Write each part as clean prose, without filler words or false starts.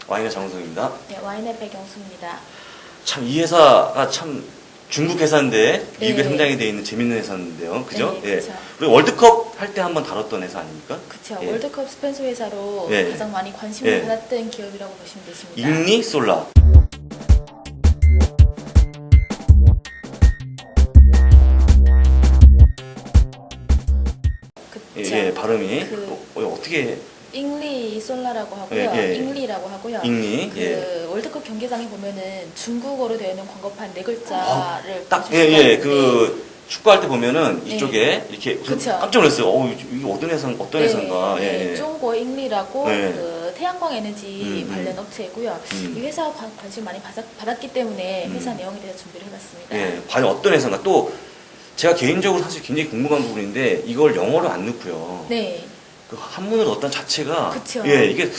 와인의 장우성입니다. 네, 와인의 백영수입니다. 참 이 회사가 참 중국 회사인데 미국에 네. 상장이 되어 있는 재밌는 회사인데요. 그죠? 네, 그쵸. 우리 월드컵 할 때 한번 다뤘던 회사 아닙니까? 그쵸. 예. 월드컵 스폰서 회사로 예. 가장 많이 관심을 예. 받았던 기업이라고 보시면 되십니다. 잉리 솔라. 그쵸. 예, 발음이 그 어떻게 잉리 솔라라고 하고요. 예, 예. 잉리라고 하고요. 잉리? 그 예. 월드컵 경기장에 보면은 중국어로 되어 있는 광고판 네 글자를 딱 보실 수가 예, 있는데 그 축구할 때 보면은 네. 이쪽에 이렇게 그쵸. 깜짝 놀랐어요. 이게 어떤 회사인가? 네, 예. 중고 잉리라고 네. 그 태양광 에너지 관련 업체이고요. 이 회사 관심 많이 받았기 때문에 회사 내용에 대해서 준비를 해봤습니다. 예, 과연 어떤 회사인가? 또 제가 개인적으로 사실 굉장히 궁금한 부분인데 이걸 영어로 안 넣고요. 네. 그 한문으로 넣었다는 자체가 그쵸. 예, 이게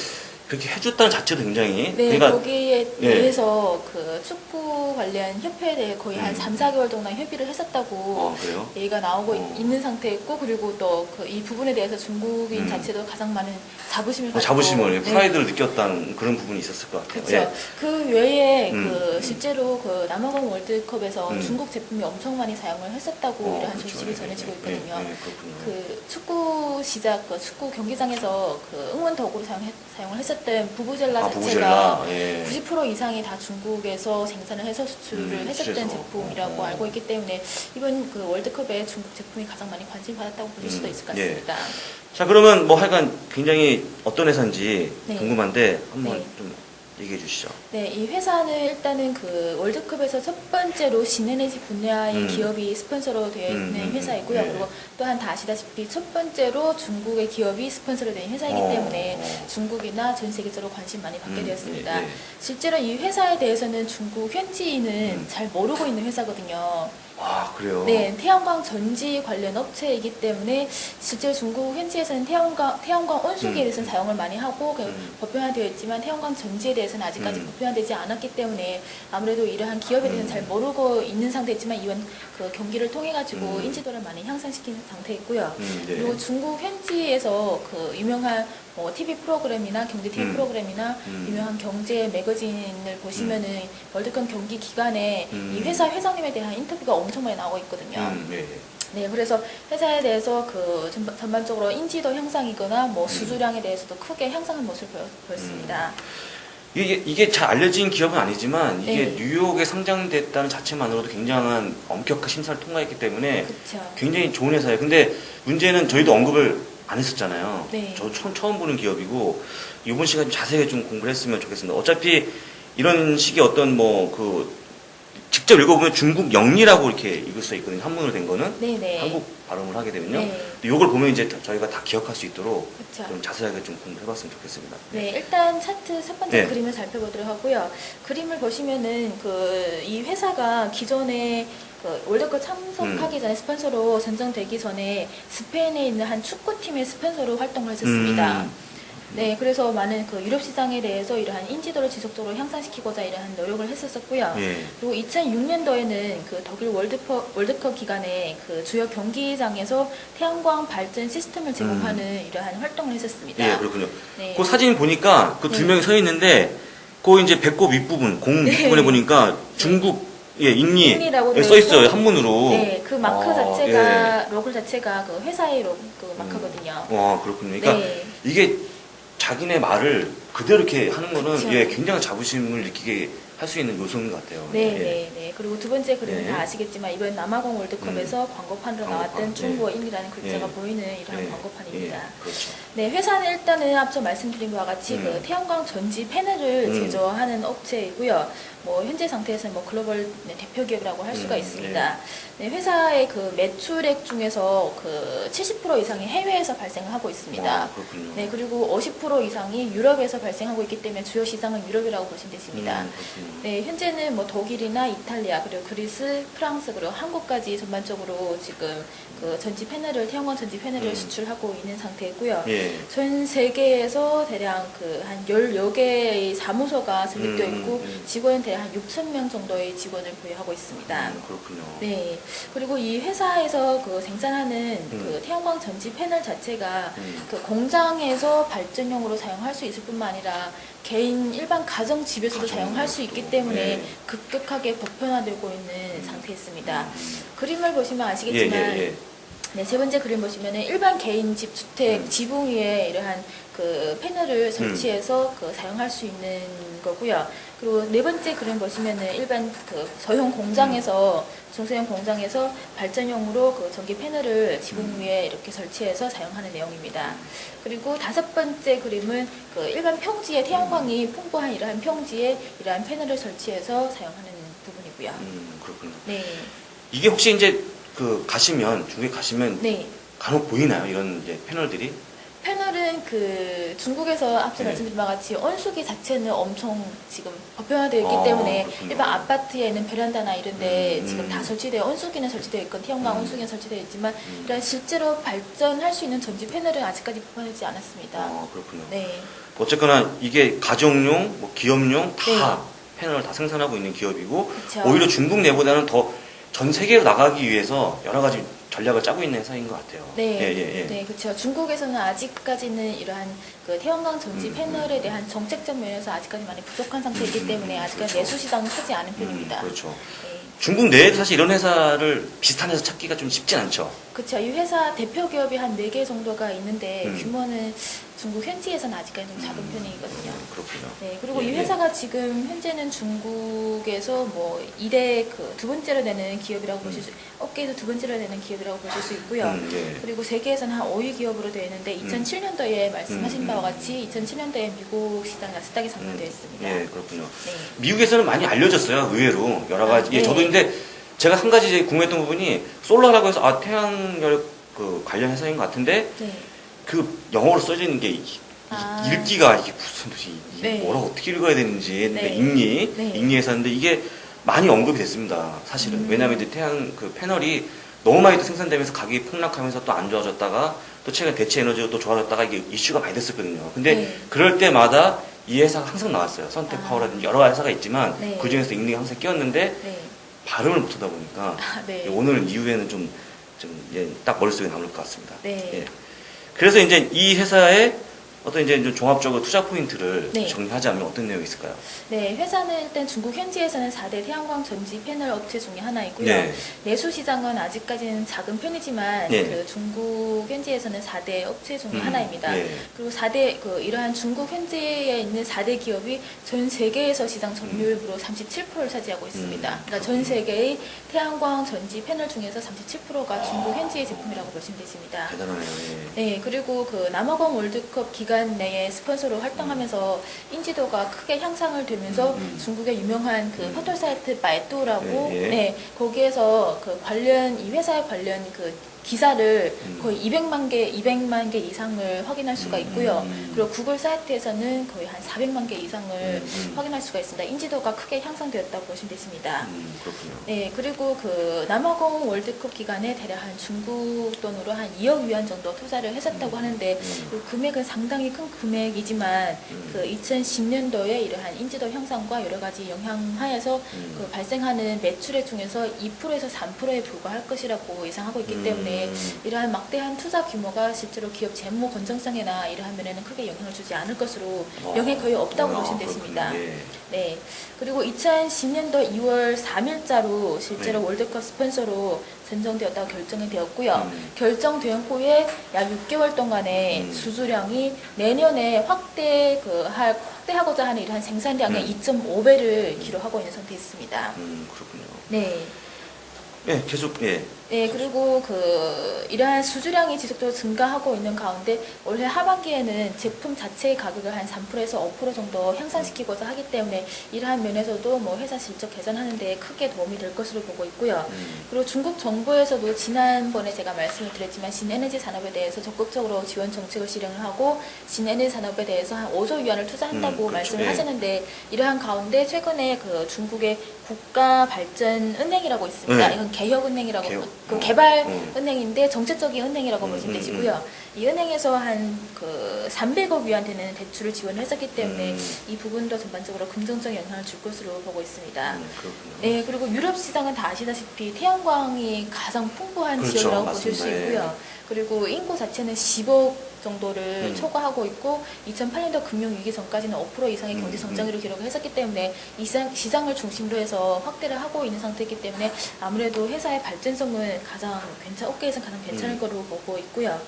그렇게 해줬다는 자체도 굉장히 네, 그러니까 거기에 예. 대해서 그 축구 관련 협회에 대해 거의 한 3, 4개월 동안 협의를 했었다고 그래요? 얘기가 나오고 있는 상태였고, 그리고 또 그 이 부분에 대해서 중국인 자체도 가장 많은 자부심을 가지고 자부심을, 네. 프라이드를 느꼈다는 그런 부분이 있었을 것 같아요. 그렇죠. 예. 그 외에 그 실제로 그 남아공 월드컵에서 중국 제품이 엄청 많이 사용을 했었다고 이러한 그렇죠. 소식이 전해지고 있거든요. 그렇군요. 그 축구 시작 그 축구 경기장에서 그 응원 도구로 사용을 했었던 부부젤라 자체가 부부젤라, 예. 90% 이상이 다 중국에서 생산을 해서 수출을 했었던 수출해서. 제품이라고 알고 있기 때문에 이번 그 월드컵에 중국 제품이 가장 많이 관심 받았다고 보실 수도 있을 것 예. 같습니다. 자, 그러면 뭐 하여간 굉장히 어떤 회사인지 네. 궁금한데 한번 네. 좀 얘기해 주시죠. 네, 이 회사는 일단은 그 월드컵에서 첫 번째로 신에너지 분야의 기업이 스폰서로 되어 있는 회사이고요. 네. 그리고 또한 다 아시다시피 첫 번째로 중국의 기업이 스폰서로 된 회사이기 때문에 중국이나 전 세계적으로 관심 많이 받게 되었습니다. 예. 실제로 이 회사에 대해서는 중국 현지인은 잘 모르고 있는 회사거든요. 아, 그래요? 네, 태양광 전지 관련 업체이기 때문에 실제 중국 현지에서는 태양광 온수기에 대해서는 사용을 많이 하고 보편화되어 있지만 태양광 전지에 대해서는 아직까지 보편화되지 않았기 때문에 아무래도 이러한 기업에 대해서는 잘 모르고 있는 상태지만 이번 그 경기를 통해 가지고 인지도를 많이 향상시키는 상태이고요. 네. 그리고 중국 현지에서 그 유명한 뭐 TV 프로그램이나 경제 TV 프로그램이나 유명한 경제 매거진을 보시면은 월드컵 경기 기간에 이 회사 회장님에 대한 인터뷰가 엄청 많이 나오고 있거든요. 네. 네, 그래서 회사에 대해서 그 전반적으로 인지도 향상이거나 뭐 수주량에 대해서도 크게 향상한 모습을 보였습니다. 이게 잘 알려진 기업은 아니지만 이게 네. 뉴욕에 상장됐다는 자체만으로도 굉장한 엄격한 심사를 통과했기 때문에 그쵸. 굉장히 좋은 회사예요. 근데 문제는 저희도 언급을 안 했었잖아요. 네. 저 처음 보는 기업이고 이번 시간 좀 자세히 좀 공부를 했으면 좋겠습니다. 어차피 이런 식의 어떤 뭐 그 직접 읽어보면 중국 영리라고 이렇게 읽을 수 있거든요. 한문으로 된 거는 네네. 한국 발음을 하게 되면요. 네. 이걸 보면 이제 저희가 다 기억할 수 있도록 그쵸. 좀 자세하게 좀 공부를 해봤으면 좋겠습니다. 네, 일단 차트 첫 번째 네. 그림을 살펴보도록 하고요. 그림을 보시면은 그 이 회사가 기존에 그 월드컵 참석하기 전에 스폰서로 선정되기 전에 스페인에 있는 한 축구팀의 스폰서로 활동을 했었습니다. 네, 그래서 많은 그 유럽 시장에 대해서 이러한 인지도를 지속적으로 향상시키고자 이러한 노력을 했었고요. 예. 그리고 2006년도에는 그 독일 월드컵 기간에 그 주요 경기장에서 태양광 발전 시스템을 제공하는 이러한 활동을 했었습니다. 예, 그렇군요. 네. 그 사진 보니까 그 두 명이 서 있는데, 그 이제 배꼽 윗부분, 공 윗부분에 보니까 중국, 잉리라고 잉리 되어 써 있어요, 있고, 한문으로. 네, 그 마크 자체가, 로고 자체가 그 회사의 그 마크거든요. 와, 그렇군요. 그러니까 네. 이게 자기네 말을 그대로 이렇게 하는 거는 그쵸. 굉장한 자부심을 느끼게 할 수 있는 요소인 것 같아요. 네, 예. 네, 네. 그리고 두 번째 그림은 네. 다 아시겠지만 이번 남아공 월드컵에서 광고판으로 광고판, 나왔던 중국어 잉리라는 글자가 예. 보이는 이러한 예. 광고판입니다. 예, 그렇죠. 네, 회사는 일단은 앞서 말씀드린 바와 같이 그 태양광 전지 패널을 제조하는 업체이고요. 뭐 현재 상태에서는 뭐 글로벌 대표 기업이라고 할 수가 있습니다. 네, 회사의 그 매출액 중에서 그 70% 이상이 해외에서 발생을 하고 있습니다. 와, 그렇군요. 네, 그리고 50% 이상이 유럽에서 발생하고 있기 때문에 주요 시장은 유럽이라고 보시면 되십니다. 그렇군요. 네, 현재는 뭐 독일이나 이탈리아 그리고 그리스, 프랑스 그리고 한국까지 전반적으로 지금 그 전지 패널을 태양광 전지 패널을 수출하고 있는 상태이고요. 예. 전 세계에서 대략 그 한 10여 개의 사무소가 설립되어 있고 직원은 대략 한 6천 명 정도의 직원을 보유하고 있습니다. 그렇군요. 네. 그리고 이 회사에서 그 생산하는 그 태양광 전지 패널 자체가 그 공장에서 발전용으로 사용할 수 있을 뿐만 아니라 개인 일반 가정 집에서도 가정, 사용할 수 있기 때문에 네. 급격하게 보편화되고 있는 상태였습니다. 그림을 보시면 예, 아시겠지만 예, 예. 네, 세 번째 그림 보시면은 일반 개인 집 주택 지붕 위에 이러한 그 패널을 설치해서 그 사용할 수 있는 거고요. 그리고 네 번째 그림 보시면은 일반 그 소형 공장에서 중소형 공장에서 발전용으로 그 전기 패널을 지붕 위에 이렇게 설치해서 사용하는 내용입니다. 그리고 다섯 번째 그림은 그 일반 평지에 태양광이 풍부한 이러한 평지에 이러한 패널을 설치해서 사용하는 부분이고요. 그렇군요. 네. 이게 혹시 이제 그 가시면 중국에 가시면 네. 간혹 보이나요? 이런 이제 패널들이? 패널은 그 중국에서 앞서 네. 말씀드린 바와 같이 온수기 자체는 엄청 지금 보편화되어 있기 아, 때문에 그렇군요. 일반 아파트에 있는 베란다나 이런데 지금 다 음. 설치되어 온수기는 설치되어 있고 태양광 온수기는 설치되어 있지만 이런 실제로 발전할 수 있는 전지 패널은 아직까지 보편하지 않았습니다. 그렇군요. 네, 어쨌거나 이게 가정용, 뭐 기업용 다 패널을 다 생산하고 있는 기업이고 그쵸. 오히려 중국 내보다는 더 전 세계로 나가기 위해서 여러 가지 전략을 짜고 있는 회사인 것 같아요. 네, 예, 예, 예. 네, 그렇죠. 중국에서는 아직까지는 이러한 그 태양광 전지 패널에 대한 정책적 면에서 아직까지 많이 부족한 상태이기 때문에 아직까지 그렇죠. 내수 시장은 크지 않은 편입니다. 그렇죠. 네. 중국 내에도 사실 이런 회사를 비슷한 회사 찾기가 좀 쉽진 않죠. 그렇죠. 이 회사 대표 기업이 한 4개 정도가 있는데 규모는 중국 현지에서는 아직까지 좀 작은 편이거든요. 그렇군요. 네, 그리고 예, 이 회사가 지금 현재는 중국에서 뭐 2대 그 두 번째로 되는 기업이라고 보실 수, 업계에서 두 번째로 되는 기업이라고 보실 수 있고요. 예. 그리고 세계에서는 한 5위 기업으로 되어 있는데 2007년도에 말씀하신 바와 같이 2007년도에 미국 시장 나스닥에 상장되어 있습니다. 예, 그렇군요. 네. 미국에서는 많이 알려졌어요. 의외로 여러 가지. 네. 예, 저도 근데 제가 한 가지 이제 궁금했던 부분이 솔라라고 해서 태양열 그 관련 회사인 것 같은데 네. 그 영어로 써져 있는 게 읽기가 이게 무슨 네. 뭐라고 어떻게 읽어야 되는지 네. 읽니 회사인데 이게 많이 언급이 됐습니다. 사실은 왜냐하면 이제 태양 그 패널이 너무 많이 또 생산되면서 가격이 폭락하면서 또 안 좋아졌다가 또 최근 대체 에너지가 또 좋아졌다가 이게 이슈가 많이 됐었거든요. 근데 네. 그럴 때마다 이 회사가 항상 나왔어요. 선택 파워라든지 여러 회사가 있지만 네. 그 중에서 잉링이 항상 끼었는데 네. 발음을 못하다 보니까 네. 오늘 이후에는 좀 딱 머릿속에 남을 것 같습니다. 네. 예. 그래서 이제 이 회사의 어떤 이제 좀 종합적으로 투자 포인트를 네. 정리하자면 어떤 내용이 있을까요? 네, 회사는 일단 중국 현지에서는 4대 태양광 전지 패널 업체 중에 하나이고요. 네. 내수 시장은 아직까지는 작은 편이지만 네. 그 중국 현지에서는 4대 업체 중에 하나입니다. 네. 그리고 4대 그 이러한 중국 현지에 있는 4대 기업이 전 세계에서 시장 점유율로 37%를 차지하고 있습니다. 그러니까 전 세계의 태양광 전지 패널 중에서 37%가 중국 현지의 제품이라고 보시면 되십니다. 대단하네요. 예. 네, 그리고 그 남아공 월드컵 기간 내에 스폰서로 활동하면서 인지도가 크게 향상을 되면서 중국의 유명한 그 포털 사이트 바이두라고 예, 예. 네, 거기에서 그 관련 이 회사에 관련 그 기사를 거의 200만 개 이상을 확인할 수가 있고요. 그리고 구글 사이트에서는 거의 한 400만 개 이상을 확인할 수가 있습니다. 인지도가 크게 향상되었다고 보시면 되십니다. 그렇군요. 네, 그리고 그 남아공 월드컵 기간에 대략 한 중국 돈으로 한 2억 위안 정도 투자를 했었다고 하는데 그 금액은 상당히 큰 금액이지만 그 2010년도에 이러한 인지도 향상과 여러 가지 영향하에서 그 발생하는 매출액 중에서 2%에서 3%에 불과할 것이라고 예상하고 있기 때문에 이러한 막대한 투자 규모가 실제로 기업 재무 건전성이나 이러한 면에는 크게 영향을 주지 않을 것으로 영향이 거의 없다고 보시면 되십니다. 예. 네. 그리고 2010년도 2월 3일자로 실제로 네. 월드컵 스폰서로 선정되었다고 결정이 되었고요. 결정된 후에 약 6개월 동안의 수주량이 내년에 확대하고자 하는 이러한 생산량의 2.5배를 기록하고 있는 상태에 있습니다. 그렇군요. 네. 예, 계속 예. 네, 그리고 이러한 수주량이 지속적으로 증가하고 있는 가운데 올해 하반기에는 제품 자체의 가격을 한 3%에서 5% 정도 향상시키고자 하기 때문에 이러한 면에서도 뭐 회사 실적 개선하는 데 크게 도움이 될 것으로 보고 있고요. 그리고 중국 정부에서도 지난번에 제가 말씀을 드렸지만 신에너지 산업에 대해서 적극적으로 지원 정책을 실행을 하고 신에너지 산업에 대해서 한 5조 위안을 투자한다고 그렇죠. 말씀을 예. 하시는데 이러한 가운데 최근에 그 중국의 국가발전은행이라고 있습니다. 네. 이건 개혁은행이라고 개혁. 그 개발은행인데 정책적인 은행이라고 보시면 음. 되시고요. 이 은행에서 한 그 300억 위안 되는 대출을 지원을 했었기 때문에 이 부분도 전반적으로 긍정적 영향을 줄 것으로 보고 있습니다. 그렇군요. 네, 그리고 유럽 시장은 다 아시다시피 태양광이 가장 풍부한 그렇죠. 지역이라고 보실 수 맞습니다. 있고요. 그리고 인구 자체는 10억 정도를 초과하고 있고 2008년도 금융위기 전까지는 5% 이상의 경제 성장률을 기록을 했었기 때문에 시장을 중심으로 해서 확대를 하고 있는 상태이기 때문에 아무래도 회사의 발전성은 업계에서 가장 괜찮을 거로 보고 있고요.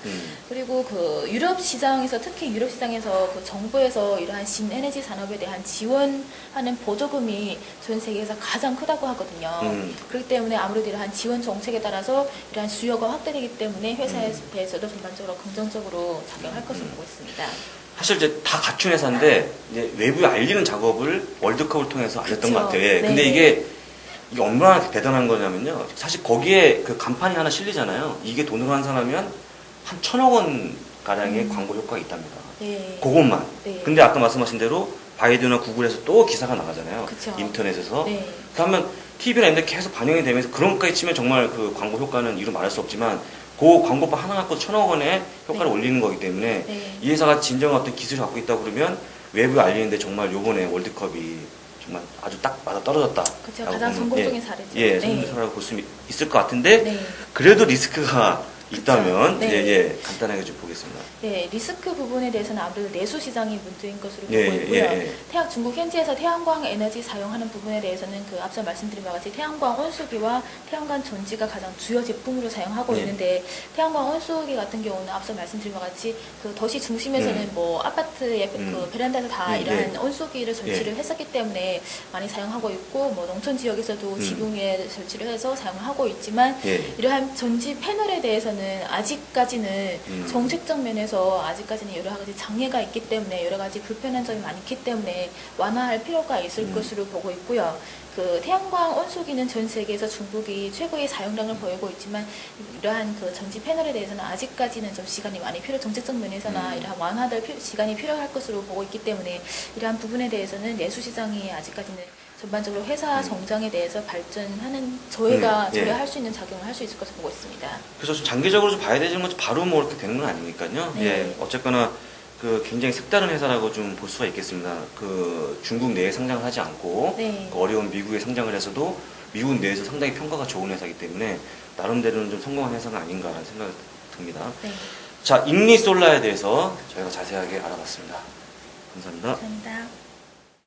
그리고 그 유럽 시장에서 특히 유럽 시장에서 그 정부에서 이러한 신에너지 산업에 대한 지원하는 보조금이 전 세계에서 가장 크다고 하거든요. 그렇기 때문에 아무래도 이러한 지원 정책에 따라서 이러한 수요가 확대되기 때문에 회사에 대해서도 전반적으로 긍정적으로 작용할 것으로 보고 있습니다. 사실 이제 다 갖춘 회사인데 이제 외부에 알리는 작업을 월드컵을 통해서 알렸던 것 같아요. 예. 네. 근데 이게 얼마나 대단한 거냐면요. 사실 거기에 그 간판이 하나 실리잖아요. 이게 돈으로 환산하면 한 1,000억 원 가량의 광고 효과가 있답니다. 네. 그것만. 네. 근데 아까 말씀하신 대로 바이든이나 구글에서 또 기사가 나가잖아요. 그쵸. 인터넷에서. 네. 그러면 TV나 이런 데 계속 반영이 되면서 그런 것까지 치면 정말 그 광고 효과는 이루 말할 수 없지만 그 광고판 하나 갖고 1,000억 원의 효과를 네. 올리는 거기 때문에 네. 이 회사가 진정한 어떤 기술을 갖고 있다고 그러면 외부에 알리는데 정말 요번에 월드컵이 정말 아주 딱 맞아 떨어졌다. 그렇죠. 가장 성공적인 사례죠. 예, 네. 사례라고 볼 수 있을 것 같은데 네. 그래도 리스크가 있다면 네. 예, 간단하게 좀 보겠습니다. 네, 리스크 부분에 대해서는 아무래도 내수 시장이 문제인 것으로 보고 예, 있고요. 예, 예. 중국 현지에서 태양광 에너지 사용하는 부분에 대해서는 그 앞서 말씀드린 바와 같이 태양광 온수기와 태양광 전지가 가장 주요 제품으로 사용하고 예. 있는데 태양광 온수기 같은 경우는 앞서 말씀드린 바와 같이 그 도시 중심에서는 뭐 아파트의 그 베란다에서 다 예, 이러한 예. 온수기를 설치를 했었기 때문에 많이 사용하고 있고 뭐 농촌 지역에서도 지붕에 설치를 해서 사용을 하고 있지만 예. 이러한 전지 패널에 대해서는 아직까지는 정책적 면에서 아직까지는 여러 가지 장애가 있기 때문에 여러 가지 불편한 점이 많기 때문에 완화할 필요가 있을 것으로 보고 있고요. 그 태양광 온수기는 전 세계에서 중국이 최고의 사용량을 보이고 있지만 이러한 그 전지 패널에 대해서는 아직까지는 좀 시간이 많이 정책적 면에서나 이러한 완화될 시간이 필요할 것으로 보고 있기 때문에 이러한 부분에 대해서는 내수 시장이 아직까지는 전반적으로 회사 성장에 대해서 발전하는 저희가 할 수 있는 작용을 할 수 있을 것으로 보고 있습니다. 그래서 좀 장기적으로 좀 봐야 되는 건 바로 뭐 이렇게 되는 건 아니니까요. 네. 예, 어쨌거나 그 굉장히 색다른 회사라고 좀 볼 수가 있겠습니다. 그 중국 내에 상장을 하지 않고 네. 그 어려운 미국에 상장을 해서도 미국 내에서 상당히 평가가 좋은 회사이기 때문에 나름대로는 좀 성공한 회사가 아닌가라는 생각이 듭니다. 네. 자, 인리솔라에 대해서 저희가 자세하게 알아봤습니다. 감사합니다. 감사합니다.